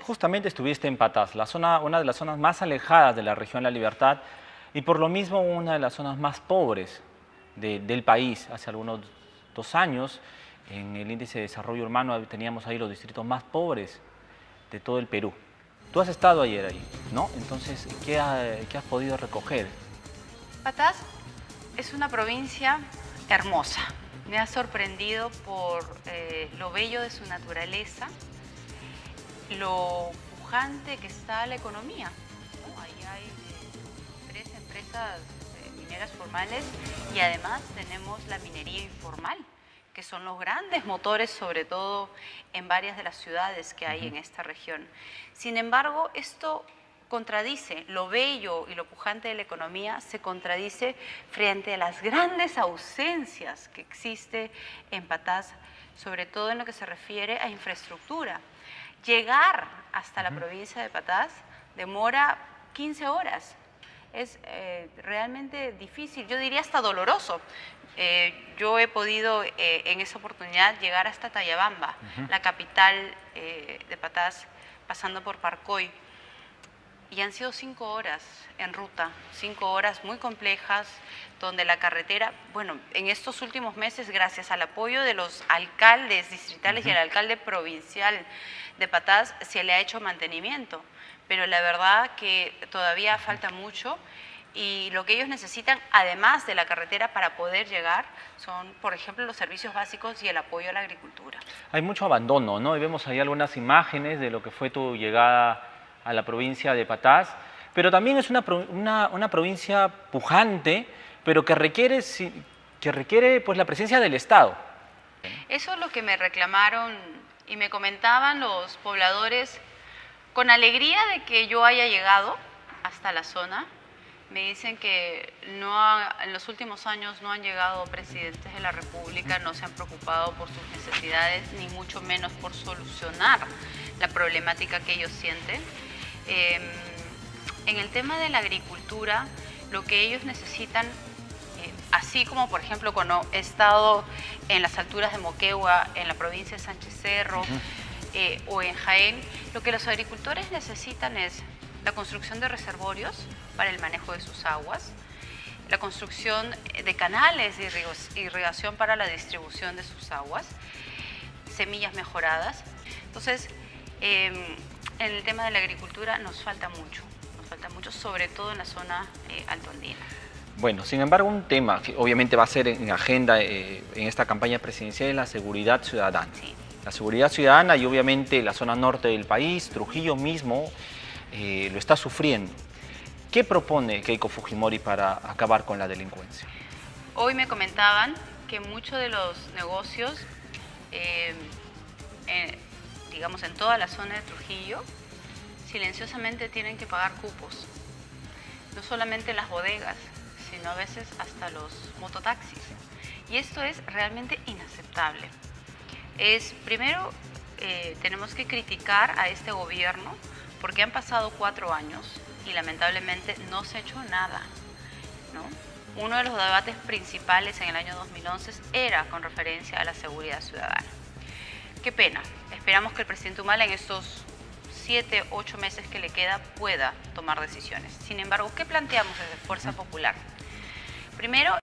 justamente estuviste en Patás, una de las zonas más alejadas de la región La Libertad y por lo mismo una de las zonas más pobres del país. Hace algunos 2 años, en el índice de desarrollo urbano, teníamos ahí los distritos más pobres de todo el Perú. Tú has estado ayer ahí, ¿no? Entonces, ¿qué has podido recoger? Patás es una provincia hermosa. Me ha sorprendido por lo bello de su naturaleza, lo pujante que está la economía, ¿no? Ahí hay 3 empresas mineras formales y además tenemos la minería informal, que son los grandes motores, sobre todo en varias de las ciudades que hay en esta región. Sin embargo, esto contradice, lo bello y lo pujante de la economía se contradice frente a las grandes ausencias que existe en Patás, sobre todo en lo que se refiere a infraestructura. Llegar hasta la provincia de Patás demora 15 horas. Es realmente difícil, yo diría hasta doloroso. Yo he podido en esa oportunidad llegar hasta Tayabamba, la capital de Patás, pasando por Parcoy. Y han sido 5 horas en ruta, 5 horas muy complejas, donde la carretera, bueno, en estos últimos meses, gracias al apoyo de los alcaldes distritales y el alcalde provincial de Patás, se le ha hecho mantenimiento. Pero la verdad que todavía falta mucho y lo que ellos necesitan, además de la carretera para poder llegar, son, por ejemplo, los servicios básicos y el apoyo a la agricultura. Hay mucho abandono, ¿no? Y vemos ahí algunas imágenes de lo que fue tu llegada a la provincia de Patás, pero también es una provincia pujante, pero que requiere pues, la presencia del Estado. Eso es lo que me reclamaron y me comentaban los pobladores con alegría de que yo haya llegado hasta la zona. Me dicen que en los últimos años no han llegado presidentes de la República, no se han preocupado por sus necesidades, ni mucho menos por solucionar la problemática que ellos sienten. En el tema de la agricultura, lo que ellos necesitan, así como por ejemplo cuando he estado en las alturas de Moquegua, en la provincia de Sánchez Cerro, o en Jaén, lo que los agricultores necesitan es la construcción de reservorios para el manejo de sus aguas, la construcción de canales de irrigación para la distribución de sus aguas, semillas mejoradas. Entonces, en el tema de la agricultura nos falta mucho, sobre todo en la zona altoandina. Bueno, sin embargo, un tema que obviamente va a ser en agenda en esta campaña presidencial es la seguridad ciudadana. Sí. La seguridad ciudadana y obviamente la zona norte del país, Trujillo mismo, lo está sufriendo. ¿Qué propone Keiko Fujimori para acabar con la delincuencia? Hoy me comentaban que muchos de los negocios, digamos en toda la zona de Trujillo, silenciosamente tienen que pagar cupos. No solamente las bodegas, sino a veces hasta los mototaxis. Y esto es realmente inaceptable. Primero, tenemos que criticar a este gobierno porque han pasado 4 años y lamentablemente no se ha hecho nada, ¿no? Uno de los debates principales en el año 2011 era con referencia a la seguridad ciudadana. Qué pena. Esperamos que el presidente Humala en estos 7, 8 meses que le queda pueda tomar decisiones. Sin embargo, ¿qué planteamos desde Fuerza Popular? Primero,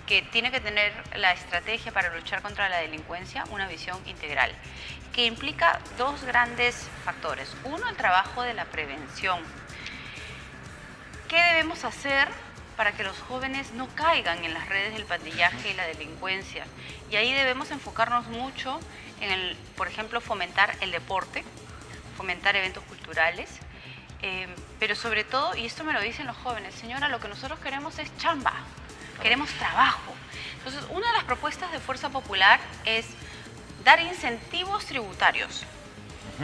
que tiene que tener la estrategia para luchar contra la delincuencia una visión integral, que implica 2 grandes factores. Uno, el trabajo de la prevención. ¿Qué debemos hacer para que los jóvenes no caigan en las redes del pandillaje y la delincuencia? Y ahí debemos enfocarnos mucho en, por ejemplo, fomentar el deporte, fomentar eventos culturales, pero sobre todo, y esto me lo dicen los jóvenes, señora, lo que nosotros queremos es chamba, queremos trabajo. Entonces, una de las propuestas de Fuerza Popular es dar incentivos tributarios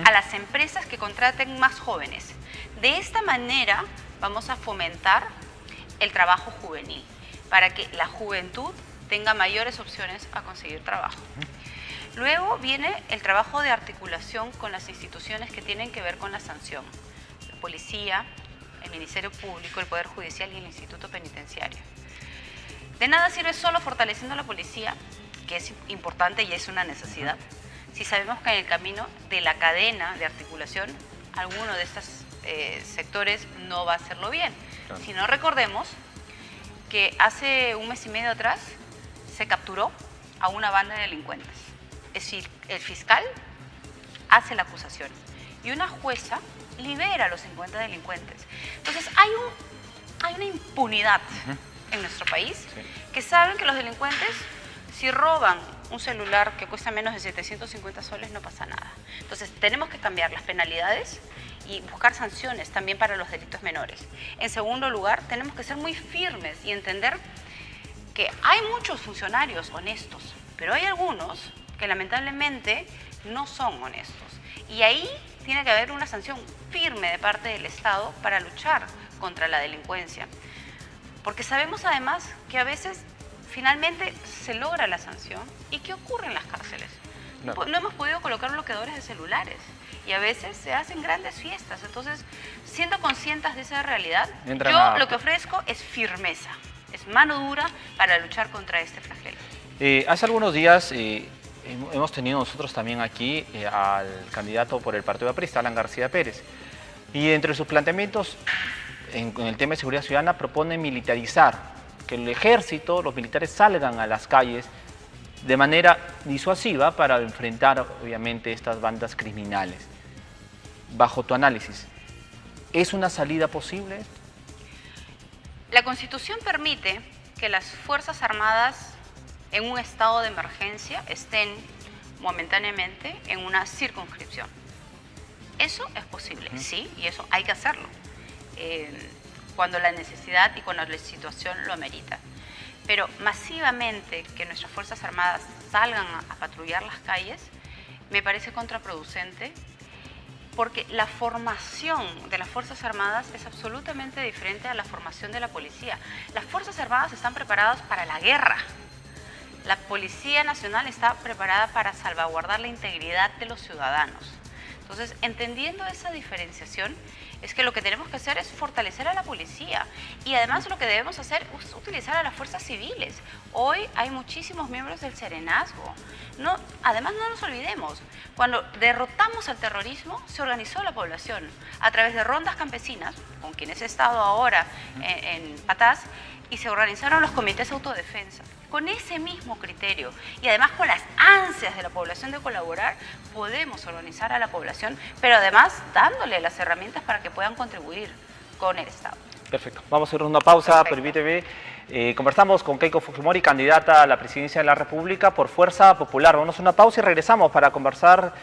a las empresas que contraten más jóvenes. De esta manera vamos a fomentar el trabajo juvenil, para que la juventud tenga mayores opciones a conseguir trabajo. Luego viene el trabajo de articulación con las instituciones que tienen que ver con la sanción. La policía, el Ministerio Público, el Poder Judicial y el Instituto Penitenciario. De nada sirve solo fortaleciendo a la policía, que es importante y es una necesidad, si sabemos que en el camino de la cadena de articulación alguno de estos sectores no va a hacerlo bien? Claro. Si no, recordemos que hace un mes y medio atrás se capturó a una banda de delincuentes. Es decir, el fiscal hace la acusación y una jueza libera a los 50 delincuentes. Entonces hay una impunidad en nuestro país, Sí. que saben que los delincuentes, si roban un celular que cuesta menos de 750 soles, no pasa nada. Entonces tenemos que cambiar las penalidades y buscar sanciones también para los delitos menores. En segundo lugar, tenemos que ser muy firmes y entender que hay muchos funcionarios honestos, pero hay algunos que lamentablemente no son honestos. Y ahí tiene que haber una sanción firme de parte del Estado para luchar contra la delincuencia. Porque sabemos además que a veces finalmente se logra la sanción. ¿Y qué ocurre en las cárceles? Claro. No hemos podido colocar bloqueadores de celulares y a veces se hacen grandes fiestas. Entonces, siendo conscientes de esa realidad, yo lo que ofrezco es firmeza, es mano dura para luchar contra este flagelo. Hace algunos días hemos tenido nosotros también aquí al candidato por el Partido Aprista, Alan García Pérez, y entre sus planteamientos en el tema de seguridad ciudadana propone militarizar, que el ejército, los militares salgan a las calles de manera disuasiva para enfrentar obviamente estas bandas criminales. Bajo tu análisis, ¿es una salida posible? La Constitución permite que las Fuerzas Armadas en un estado de emergencia estén momentáneamente en una circunscripción. Eso es posible, sí, y eso hay que hacerlo cuando la necesidad y cuando la situación lo amerita. Pero masivamente que nuestras Fuerzas Armadas salgan a patrullar las calles me parece contraproducente, porque la formación de las Fuerzas Armadas es absolutamente diferente a la formación de la policía. Las Fuerzas Armadas están preparadas para la guerra. La Policía Nacional está preparada para salvaguardar la integridad de los ciudadanos. Entonces, entendiendo esa diferenciación, es que lo que tenemos que hacer es fortalecer a la policía y además lo que debemos hacer es utilizar a las fuerzas civiles. Hoy hay muchísimos miembros del Serenazgo. Además, no nos olvidemos, cuando derrotamos al terrorismo, se organizó la población a través de rondas campesinas, con quienes he estado ahora en Patás, y se organizaron los comités de autodefensa. Con ese mismo criterio y además con las ansias de la población de colaborar, podemos organizar a la población, pero además dándole las herramientas para que puedan contribuir con el Estado. Perfecto. Vamos a ir a una pausa, Perfecto. permíteme. Conversamos con Keiko Fujimori, candidata a la presidencia de la República por Fuerza Popular. Vamos a una pausa y regresamos para conversar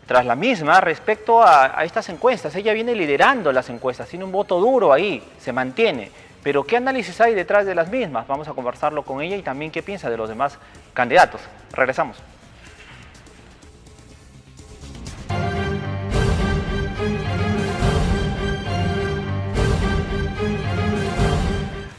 tras la misma respecto a estas encuestas. Ella viene liderando las encuestas, tiene un voto duro ahí, se mantiene. Pero ¿qué análisis hay detrás de las mismas? Vamos a conversarlo con ella y también qué piensa de los demás candidatos. Regresamos.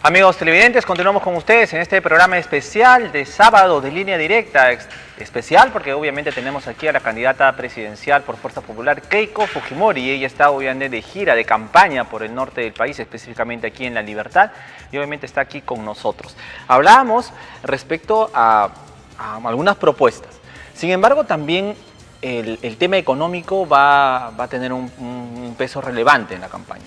Amigos televidentes, continuamos con ustedes en este programa especial de sábado de Línea Directa. Especial porque obviamente tenemos aquí a la candidata presidencial por Fuerza Popular, Keiko Fujimori, y ella está obviamente de gira, de campaña por el norte del país, específicamente aquí en La Libertad, y obviamente está aquí con nosotros. Hablábamos respecto a algunas propuestas. Sin embargo, también el tema económico va a tener un peso relevante en la campaña.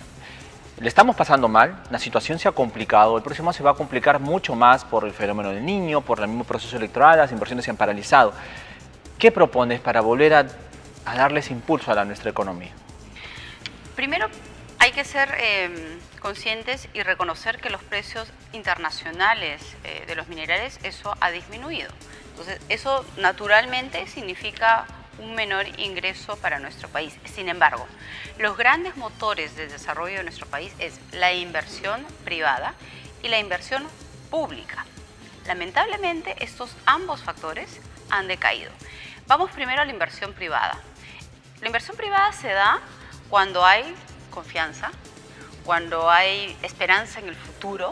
Le estamos pasando mal, la situación se ha complicado, el próximo se va a complicar mucho más por el fenómeno del Niño, por el mismo proceso electoral, las inversiones se han paralizado. ¿Qué propones para volver a darles impulso a nuestra economía? Primero, hay que ser conscientes y reconocer que los precios internacionales de los minerales, eso ha disminuido. Entonces, eso naturalmente significa un menor ingreso para nuestro país. Sin embargo, los grandes motores de desarrollo de nuestro país es la inversión privada y la inversión pública. Lamentablemente, estos ambos factores han decaído. Vamos primero a la inversión privada. La inversión privada se da cuando hay confianza, cuando hay esperanza en el futuro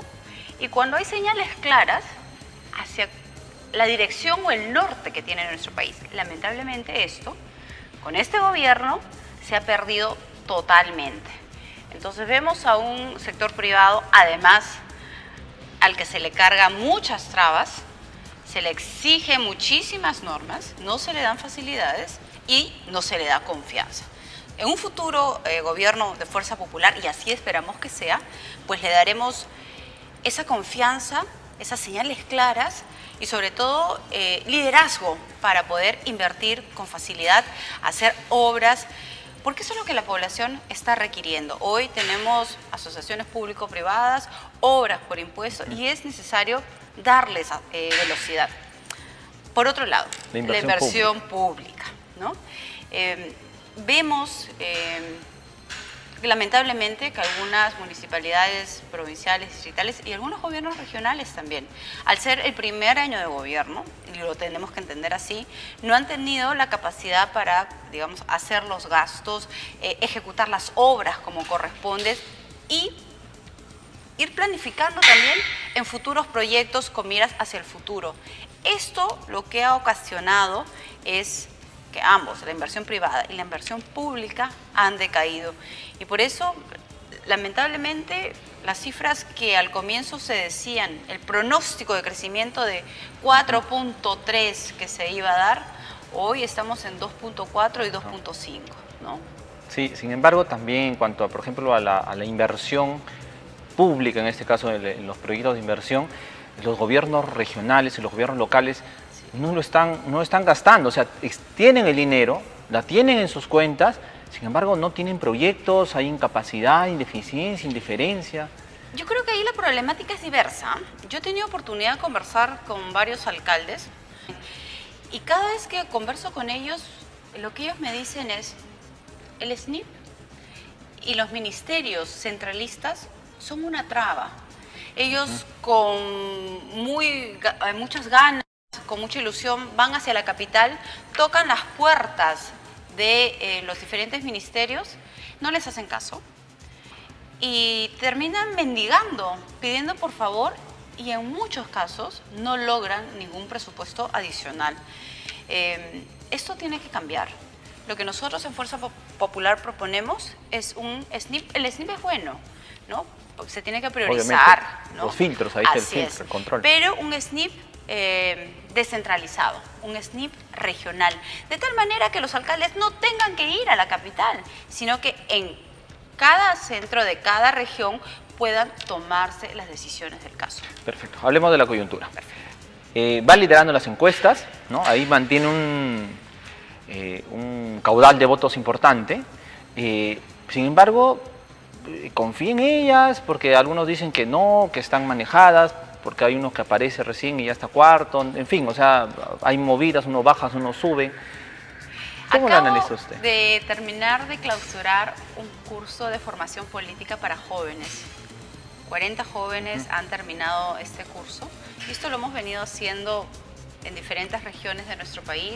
y cuando hay señales claras hacia la dirección o el norte que tiene nuestro país. Lamentablemente esto, con este gobierno, se ha perdido totalmente. Entonces vemos a un sector privado, además, al que se le carga muchas trabas, se le exige muchísimas normas, no se le dan facilidades y no se le da confianza. En un futuro gobierno de Fuerza Popular, y así esperamos que sea, pues le daremos esa confianza, esas señales claras y sobre todo liderazgo para poder invertir con facilidad, hacer obras, porque eso es lo que la población está requiriendo. Hoy tenemos asociaciones público-privadas, obras por impuestos y es necesario darles velocidad. Por otro lado, la inversión pública, ¿no? Vemos lamentablemente que algunas municipalidades provinciales, distritales y algunos gobiernos regionales también, al ser el primer año de gobierno, y lo tenemos que entender así, no han tenido la capacidad para, digamos, hacer los gastos, ejecutar las obras como corresponde y ir planificando también en futuros proyectos con miras hacia el futuro. Esto lo que ha ocasionado es que ambos, la inversión privada y la inversión pública, han decaído. Y por eso, lamentablemente, las cifras que al comienzo se decían, el pronóstico de crecimiento de 4.3 que se iba a dar, hoy estamos en 2.4 y 2.5, ¿no? Sí, sin embargo, también en cuanto, por ejemplo, a la inversión pública, en este caso en los proyectos de inversión, los gobiernos regionales y los gobiernos locales no lo están gastando, o sea, tienen el dinero, la tienen en sus cuentas, sin embargo no tienen proyectos, hay incapacidad, ineficiencia, indiferencia. Yo creo que ahí la problemática es diversa. Yo he tenido oportunidad de conversar con varios alcaldes y cada vez que converso con ellos, lo que ellos me dicen es, el SNIP y los ministerios centralistas son una traba. Ellos con muchas ganas, con mucha ilusión, van hacia la capital, tocan las puertas de los diferentes ministerios, no les hacen caso y terminan mendigando, pidiendo por favor y en muchos casos no logran ningún presupuesto adicional. Esto tiene que cambiar. Lo que nosotros en Fuerza Popular proponemos es un SNIP. El SNIP es bueno, ¿no? Porque se tiene que priorizar, ¿no? Los filtros, ahí está el filtro, el control. Pero un SNIP descentralizado, un SNIP regional, de tal manera que los alcaldes no tengan que ir a la capital, sino que en cada centro de cada región puedan tomarse las decisiones del caso. Perfecto, hablemos de la coyuntura. Va liderando las encuestas, ¿no? Ahí mantiene un caudal de votos importante, sin embargo, confía en ellas, porque algunos dicen que no, que están manejadas, porque hay uno que aparece recién y ya está cuarto, en fin, o sea, hay movidas, unos bajas, unos suben. ¿Cómo lo analiza usted? De terminar de clausurar un curso de formación política para jóvenes. 40 jóvenes han terminado este curso y esto lo hemos venido haciendo en diferentes regiones de nuestro país.